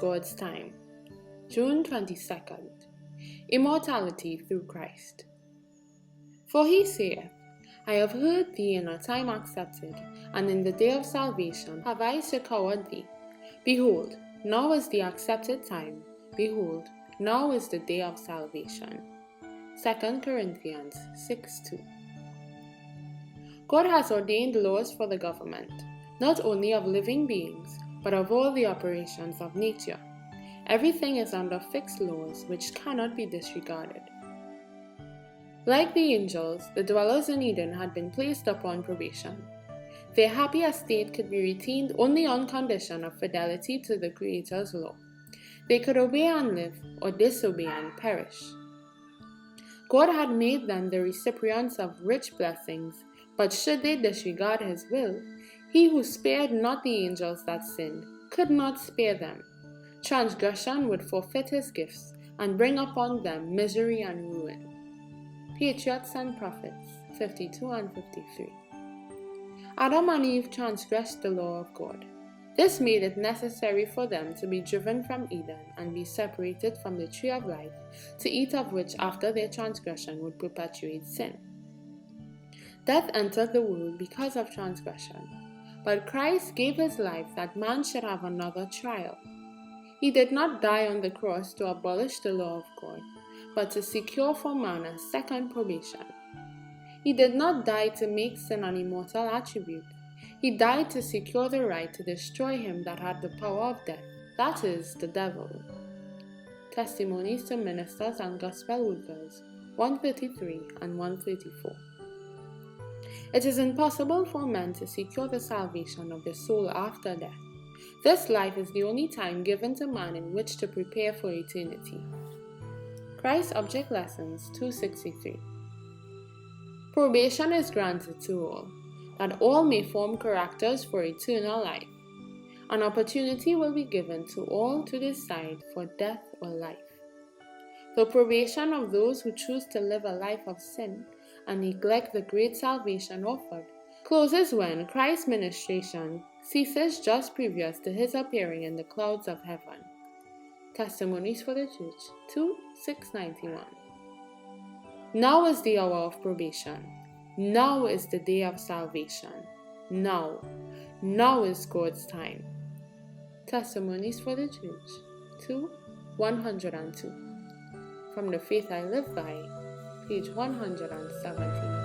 God's time? June 22nd. Immortality through Christ. For he saith, I have heard thee in a time accepted, and in the day of salvation have I succoured thee. Behold, now is the accepted time. Behold, now is the day of salvation. 2 Corinthians 6:2. God has ordained laws for the government, not only of living beings, but of all the operations of nature. Everything is under fixed laws which cannot be disregarded. Like the angels, the dwellers in Eden had been placed upon probation. Their happy estate could be retained only on condition of fidelity to the Creator's law. They could obey and live, or disobey and perish. God had made them the recipients of rich blessings, but should they disregard His will, He who spared not the angels that sinned could not spare them. Transgression would forfeit His gifts and bring upon them misery and ruin. Patriots and Prophets 52 and 53. Adam and Eve transgressed the law of God. This made it necessary for them to be driven from Eden and be separated from the tree of life, to eat of which after their transgression would perpetuate sin. Death entered the world because of transgression, but Christ gave His life that man should have another trial. He did not die on the cross to abolish the law of God, but to secure for man a second probation. He did not die to make sin an immortal attribute. He died to secure the right to destroy him that had the power of death, that is, the devil. Testimonies to Ministers and Gospel Workers 133 and 134. It is impossible for men to secure the salvation of the soul after death. This life is the only time given to man in which to prepare for eternity. Christ Object Lessons 263. Probation is granted to all, that all may form characters for eternal life. An opportunity will be given to all to decide for death or life. The probation of those who choose to live a life of sin and neglect the great salvation offered closes when Christ's ministration ceases just previous to His appearing in the clouds of heaven. Testimonies for the Church 2:691. Now is the hour of probation. Now is the day of salvation. Now is God's time. Testimonies for the Church 2:102. From the Faith I Live By, page 117.